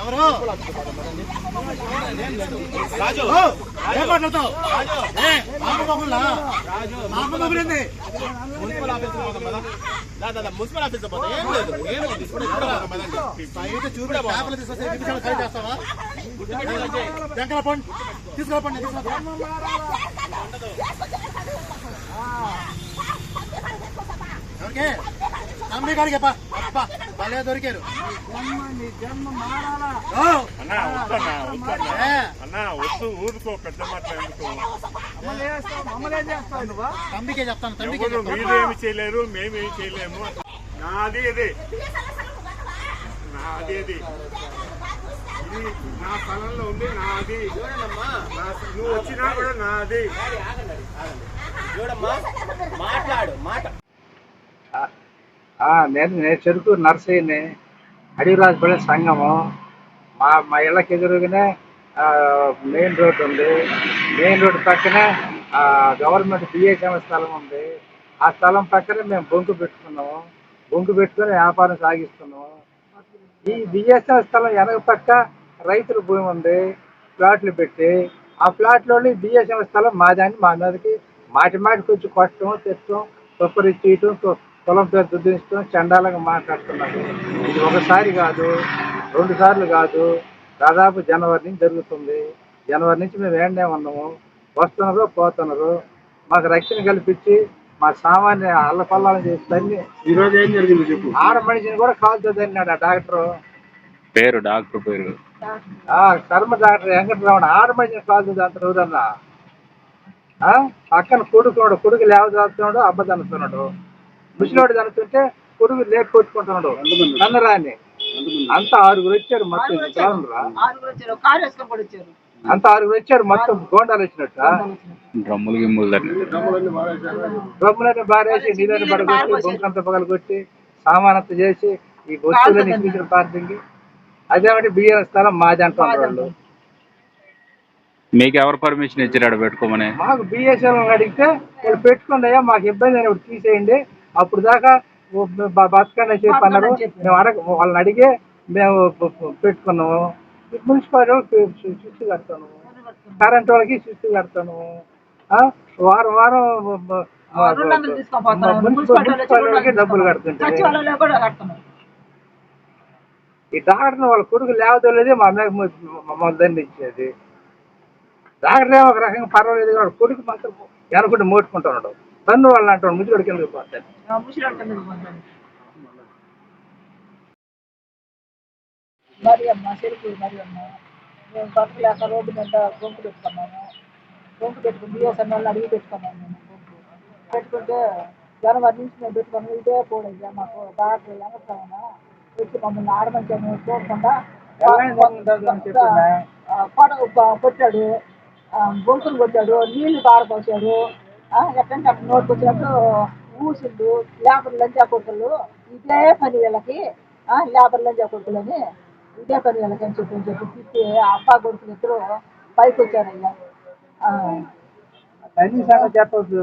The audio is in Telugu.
ఎవరు రాజు ఏం మాట్లాడతావు? మున్సిపల్ ఆఫీస్ మున్సిపల్ ఆఫీస్ ఏం లేదు. తీసుకురాపండి తీసుకురాపండి ఓకే తమ్మి కాడికి అప్ప భలే దొరికారు. అన్నా వద్దు ఊరుకో, పెద్ద మాట్లాడుకో. తమ్మికే చెప్తాను. మీరేమి చేయలేరు, మేమేమి చేయలేము. నాది ఇది ఇది నా స్థలంలో ఉంది, నాది. నువ్వు వచ్చినా కూడా నాది. చూడమ్మా మాట్లాడు మాట. నేను చెరుకు నర్సయ్యని, అడవిరాజపల్లి సంఘము. మా ఇళ్ళకి ఎదురుగానే మెయిన్ రోడ్డు ఉంది. మెయిన్ రోడ్డు పక్కనే గవర్నమెంట్ బిఏసీఎం స్థలం ఉంది. ఆ స్థలం పక్కనే మేము బొంకు పెట్టుకున్నాము. బొంకు పెట్టుకొని వ్యాపారం సాగిస్తున్నాము. ఈ బిఏసీఎం స్థలం వెనక పక్క రైతుల భూమి ఉంది, ప్లాట్లు పెట్టి. ఆ ప్లాట్లోని బిఏసీఎం స్థలం మాదాన్ని మా మీదకి మాటికి వచ్చి కొట్టడం, తెచ్చడం, కొబ్బరి తీయటం, పొలం పేరు దుద్దించడం, చండాలంగా మాట్లాడుతున్నారు. ఇది ఒకసారి కాదు, 2 సార్లు కాదు, దాదాపు జనవరి నుంచి జరుగుతుంది. జనవరి నుంచి మేము ఏండే ఉన్నాము. వస్తున్నారు, పోతున్నారు. మాకు రక్షణ కల్పించి మా సామాన్య అల్లపల్లాలను చేసి ఈరోజు ఏం జరిగింది చెప్పు. ఆడ మనిషిని కూడా కాల్చొద్దు అన్నాడు ఆ డాక్టర్ పేరు. కర్మ డాక్టర్ వెంకటరమణ. ఆడ మనిషిని కాల్చొద్దు అంటారు ఎవరన్నా. పక్కన కొడుకు లేవదాస్తున్నాడు, అబ్బదనుతున్నాడు. ముసలివాడు దనుతుంటే కొడుకు లేపు కొట్టుకుంటున్నాడు కన్నరాని. అంతా 6 వచ్చారు మొత్తం. అంతా 6 వచ్చారు మొత్తం. గోండాలు వచ్చినట్ట డ్రమ్ములని బారేసి నీళ్ళని పడగొట్టి బొంకంత పగలు కొట్టి సామానంత చేసి ఈ బొత్తులని ఇచ్చిన పార్కింగ్. అదేమంటే బియ్యం స్థలం మాది అంటున్నారు వాళ్ళు. మీకు ఎవరు పర్మిషన్ ఇచ్చారు పెట్టుకోమని? మాకు బిఎస్ఎల్ అడిగితే వాళ్ళు పెట్టుకోండి అయ్యా, మాకు ఇబ్బంది అని తీసేయండి, అప్పుడు దాకా బతకండి అని చెప్పి అన్నారు. మేము వాళ్ళని అడిగే మేము పెట్టుకున్నాము. మున్సిపాలిటీ వాళ్ళకి స్విచ్ కడతాను, కరెంట్ వాళ్ళకి స్విచ్ కడతాను. వారం మున్సిపాలిటీ డబ్బులు కడుతుంటారు. ఈ డాక్టర్ని వాళ్ళ కొడుకు లేవదోలేదే మా మీద మమ్మల్ని దండించేది. డాక్టర్ ఏమో ఒక రకంగా పర్వాలేదు, వాడు కొడుకు మాత్రం వెనకుంటే మోటుకుంటున్నాడు. తన్ను వాళ్ళు అంటాడు ముసిగడికి వెళ్ళిపోతాడు. మరి అమ్మ చెరుకు మేము బతకలేక రోడ్డు మీద గొంకు పెట్టుకున్నాము. గొంకు పెట్టుకుని బిఎస్ఎన్ వాళ్ళు అడిగి పెట్టుకున్నాము. మేము గొంకు పెట్టుకుంటే జనవరి నుంచి మేము పెట్టుకున్నాము. ఇదే పోడయ్యా మాకు డాక్టర్ వెంకటరమణ వచ్చి మమ్మల్ని ఆడమంచి చూడకుండా కొట్టాడు, గొంతులు కొట్టాడు, నీళ్లు పారపోసాడు. ఎక్కడంటే అక్కడ నోటుకు వచ్చినట్టు ఊసిండు. లేబర్ లంచా కొడుకులు ఇదే పని వీళ్ళకి, లేబర్ లంచా కొడుకులని ఇదే పని వీళ్ళకి అని చెప్పి తిప్పి అబ్బా కొడుకులు ఇద్దరు పైకి వచ్చారయ్యా. చెప్పచ్చు